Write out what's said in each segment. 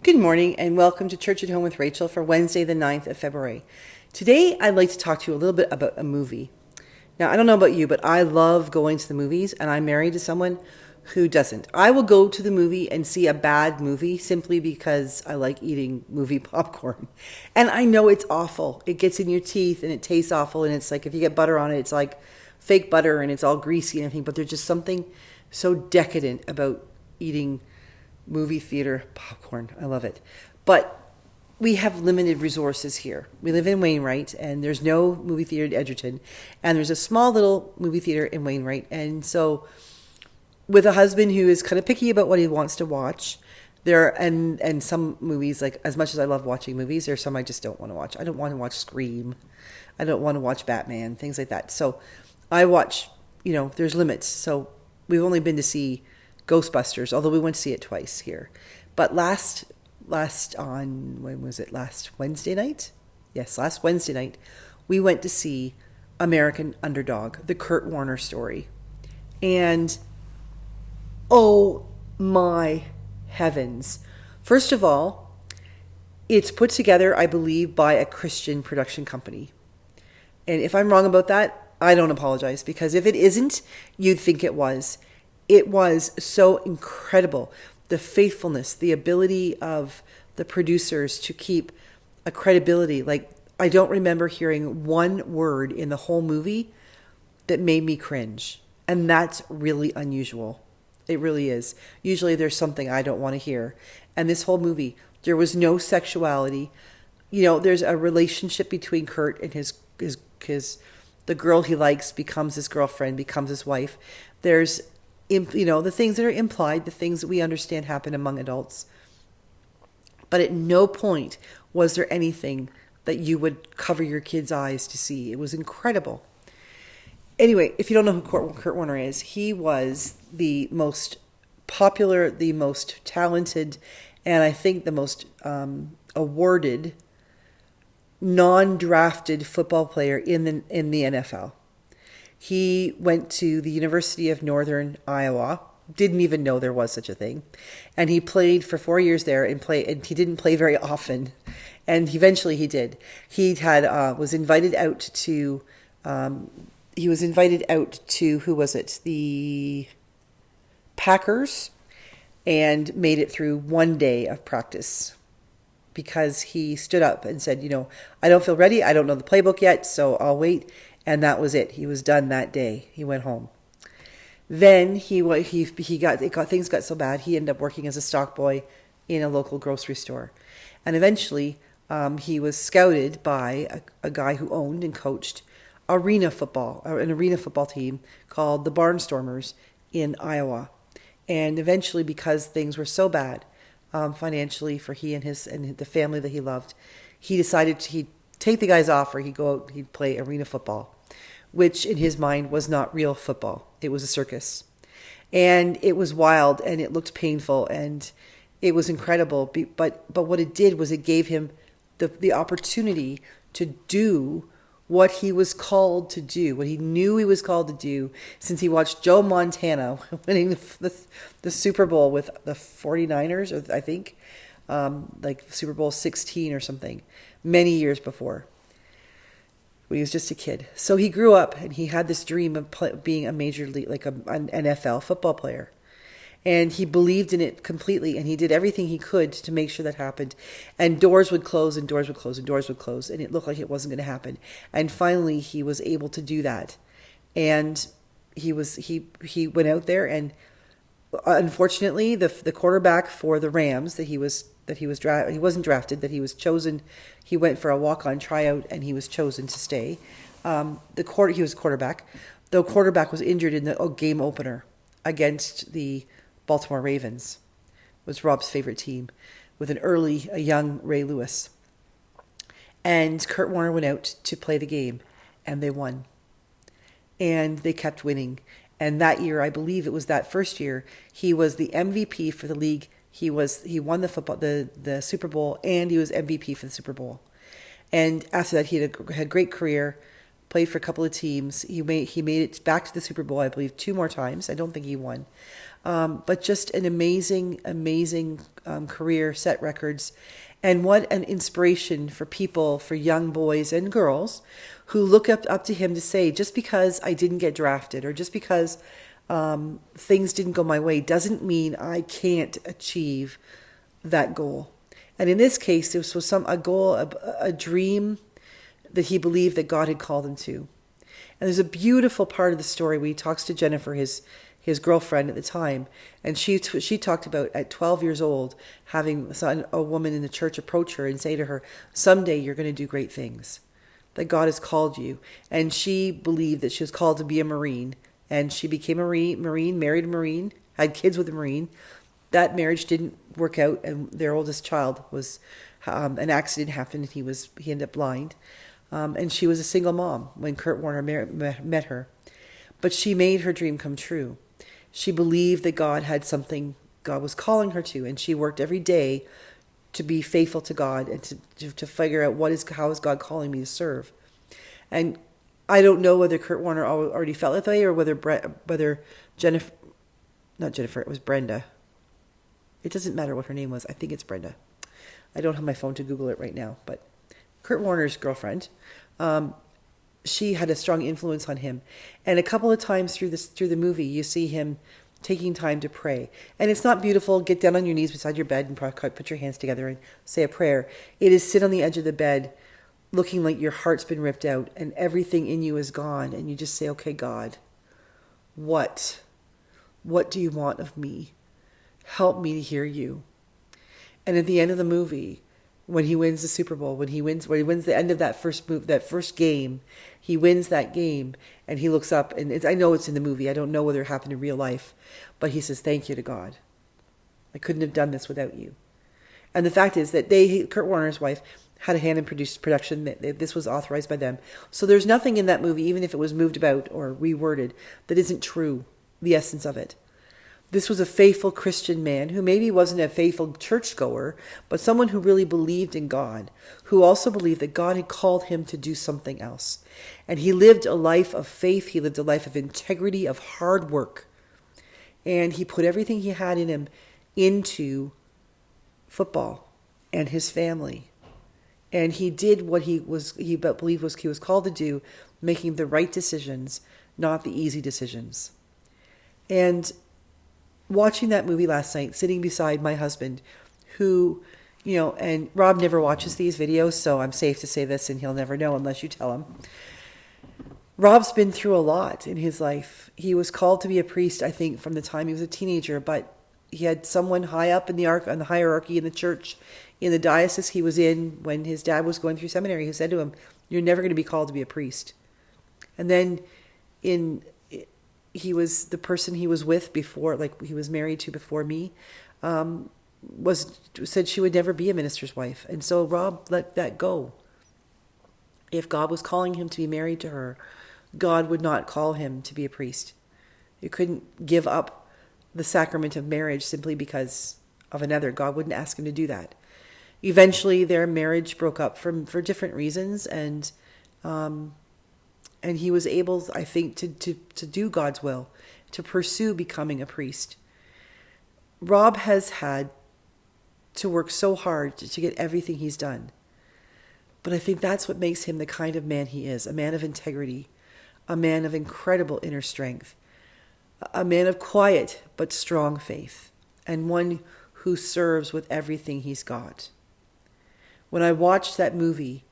Good morning and welcome to Church at Home with Rachael for Wednesday, the 9th of February. Today, I'd like to talk to you a little bit about a movie. Now, I don't know about you, but I love going to the movies, and I'm married to someone who doesn't. I will go to the movie and see a bad movie simply because I like eating movie popcorn. And I know it's awful. It gets in your teeth and it tastes awful, and it's like if you get butter on it, it's like fake butter and it's all greasy and everything, but there's just something so decadent about eating movie theater popcorn. I love it. But we have limited resources here. We live in Wainwright, and there's no movie theater in Edgerton, and there's a small little movie theater in Wainwright. And so with a husband who is kind of picky about what he wants to watch, and some movies, like as much as I love watching movies, there's some I just don't want to watch. I don't want to watch Scream. I don't want to watch Batman, things like that. So I watch, there's limits. So we've only been to see Ghostbusters, although we went to see it twice here. But last Wednesday night? Yes, last Wednesday night, we went to see American Underdog, the Kurt Warner story. And oh my heavens. First of all, it's put together, I believe, by a Christian production company. And if I'm wrong about that, I don't apologize, because if it isn't, you'd think it was. It was so incredible. The faithfulness, the ability of the producers to keep a credibility. Like, I don't remember hearing one word in the whole movie that made me cringe. And that's really unusual. It really is. Usually there's something I don't want to hear. And this whole movie, there was no sexuality. There's a relationship between Kurt and his the girl he likes becomes his girlfriend, becomes his wife. There's the things that are implied, the things that we understand happen among adults. But at no point was there anything that you would cover your kids' eyes to see. It was incredible. Anyway, if you don't know who Kurt Warner is, he was the most popular, the most talented, and I think the most awarded non-drafted football player in the NFL. He went to the University of Northern Iowa, didn't even know there was such a thing, and he played for 4 years there and he didn't play very often, and eventually he did. He was invited out to who was it? The Packers, and made it through one day of practice because he stood up and said, I don't feel ready. I don't know the playbook yet, so I'll wait. And that was it. He was done that day. He went home. Then things got so bad. He ended up working as a stock boy in a local grocery store, and eventually he was scouted by a guy who owned and coached an arena football team called the Barnstormers in Iowa. And eventually, because things were so bad financially for he and the family that he loved, he decided he'd take the guy's offer. He'd go out. He'd play arena football, which in his mind was not real football. It was a circus. And it was wild, and it looked painful, and it was incredible. But what it did was it gave him the opportunity to do what he was called to do, what he knew he was called to do, since he watched Joe Montana winning the Super Bowl with the 49ers, or I think, like Super Bowl 16 or something, many years before, when he was just a kid. So he grew up and he had this dream of being a major league, like an NFL football player. And he believed in it completely, and he did everything he could to make sure that happened. And doors would close and doors would close and doors would close, and it looked like it wasn't going to happen. And finally he was able to do that. And he went out there, and unfortunately the quarterback for the Rams he wasn't drafted, that he was chosen. He went for a walk-on tryout and he was chosen to stay. He was a quarterback. The quarterback was injured in the game opener against the Baltimore Ravens. It was Rob's favorite team, with a young Ray Lewis. And Kurt Warner went out to play the game, and they won. And they kept winning. And that year, I believe it was that first year, he was the MVP for the league. He won the Super Bowl, and he was MVP for the Super Bowl. And after that, he had a great career, played for a couple of teams. He made it back to the Super Bowl, I believe, 2 more times. I don't think he won. But just an amazing, amazing career, set records. And what an inspiration for people, for young boys and girls who look up to him to say, just because I didn't get drafted or just because things didn't go my way doesn't mean I can't achieve that goal. And in this case, this was a goal, a dream that he believed that God had called him to. And there's a beautiful part of the story where he talks to Jennifer, his girlfriend at the time, and she talked about at 12 years old having a woman in the church approach her and say to her, someday you're going to do great things, that God has called you. And she believed that she was called to be a Marine, and she became a Marine, married a Marine, had kids with a Marine. That marriage didn't work out, and their oldest child was an accident happened, and he ended up blind. And she was a single mom when Kurt Warner met her. But she made her dream come true. She believed that God had something God was calling her to, and she worked every day to be faithful to God and to figure out how is God calling me to serve. And I don't know whether Kurt Warner already felt that way or whether Jennifer, not Jennifer, it was Brenda. It doesn't matter what her name was. I think it's Brenda. I don't have my phone to Google it right now, but Kurt Warner's girlfriend, she had a strong influence on him. And a couple of times through the movie, you see him taking time to pray. And it's not beautiful, get down on your knees beside your bed and put your hands together and say a prayer. It is sit on the edge of the bed looking like your heart's been ripped out and everything in you is gone. And you just say, okay, God, what do you want of me? Help me to hear you. And at the end of the movie, when he wins the Super Bowl, when he wins the end of that first game, he wins that game, and he looks up, and I know it's in the movie. I don't know whether it happened in real life, but he says, "Thank you to God. I couldn't have done this without you." And the fact is that Kurt Warner's wife, had a hand in production. That this was authorized by them. So there's nothing in that movie, even if it was moved about or reworded, that isn't true. The essence of it. This was a faithful Christian man who maybe wasn't a faithful churchgoer, but someone who really believed in God, who also believed that God had called him to do something else. And he lived a life of faith. He lived a life of integrity, of hard work. And he put everything he had in him into football and his family. And he did what he believed he was called to do, making the right decisions, not the easy decisions. And watching that movie last night, sitting beside my husband, who, and Rob never watches these videos, so I'm safe to say this, and he'll never know unless you tell him. Rob's been through a lot in his life. He was called to be a priest, I think, from the time he was a teenager, but he had someone high up in the hierarchy in the church, in the diocese he was in, when his dad was going through seminary, who said to him, "You're never going to be called to be a priest." And then he was the person he was with before, like he was married to before me, said she would never be a minister's wife. And so Rob let that go. If God was calling him to be married to her, God would not call him to be a priest. You couldn't give up the sacrament of marriage simply because of another. God wouldn't ask him to do that. Eventually their marriage broke up for different reasons, and he was able, I think, to do God's will, to pursue becoming a priest. Rob has had to work so hard to get everything he's done. But I think that's what makes him the kind of man he is, a man of integrity, a man of incredible inner strength, a man of quiet but strong faith, and one who serves with everything he's got. When I watched that movie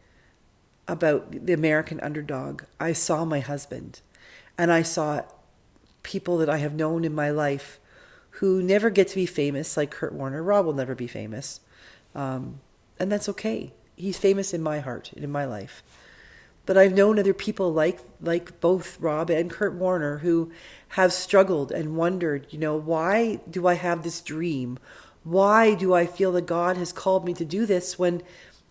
about the American Underdog, I saw my husband, and I saw people that I have known in my life who never get to be famous, like Kurt Warner. Rob will never be famous, and that's okay. He's famous in my heart and in my life. But I've known other people like both Rob and Kurt Warner who have struggled and wondered, why do I have this dream? Why do I feel that God has called me to do this when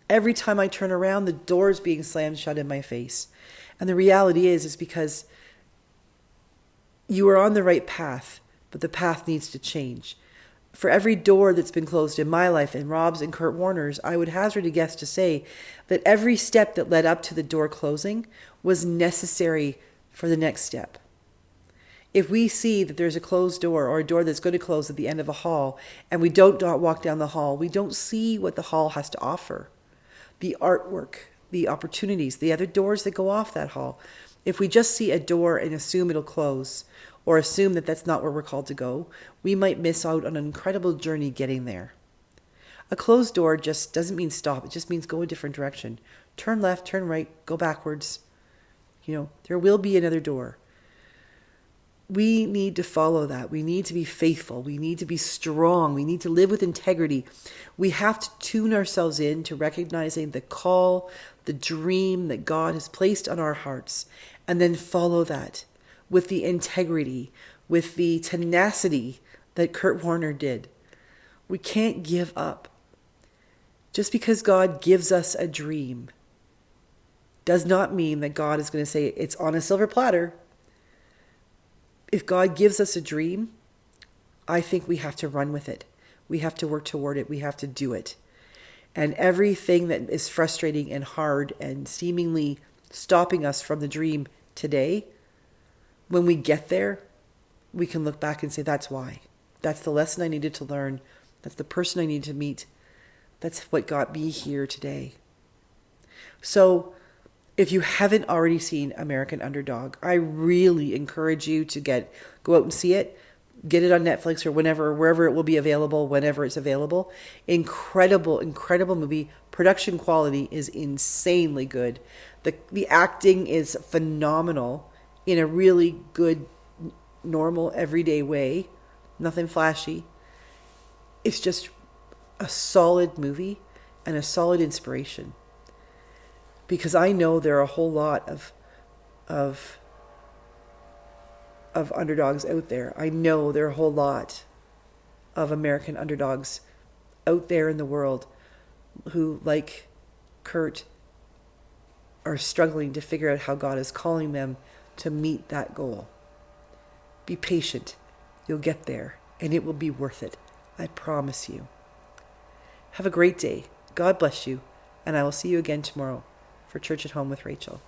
every time I turn around, the door is being slammed shut in my face? And the reality is because you are on the right path, but the path needs to change. For every door that's been closed in my life, and Rob's and Kurt Warner's, I would hazard a guess to say that every step that led up to the door closing was necessary for the next step. If we see that there's a closed door or a door that's going to close at the end of a hall, and we don't walk down the hall, we don't see what the hall has to offer. The artwork, the opportunities, the other doors that go off that hall. If we just see a door and assume it'll close, or assume that that's not where we're called to go, we might miss out on an incredible journey getting there. A closed door just doesn't mean stop. It just means go a different direction. Turn left, turn right, go backwards. There will be another door. We need to follow that. We need to be faithful. We need to be strong. We need to live with integrity. We have to tune ourselves in to recognizing the call, the dream that God has placed on our hearts, and then follow that with the integrity, with the tenacity that Kurt Warner did. We can't give up. Just because God gives us a dream does not mean that God is going to say it's on a silver platter. If God gives us a dream, I think we have to run with it. We have to work toward it. We have to do it. And everything that is frustrating and hard and seemingly stopping us from the dream today, when we get there, we can look back and say, that's why. That's the lesson I needed to learn. That's the person I needed to meet. That's what got me here today. So if you haven't already seen American Underdog, I really encourage you to go out and see it. Get it on Netflix or wherever it will be available, whenever it's available. Incredible, incredible movie. Production quality is insanely good. The acting is phenomenal in a really good, normal, everyday way. Nothing flashy. It's just a solid movie and a solid inspiration. Because I know there are a whole lot of underdogs out there. I know there are a whole lot of American underdogs out there in the world who, like Kurt, are struggling to figure out how God is calling them to meet that goal. Be patient. You'll get there, and it will be worth it. I promise you. Have a great day. God bless you, and I will see you again tomorrow for Church at Home with Rachael.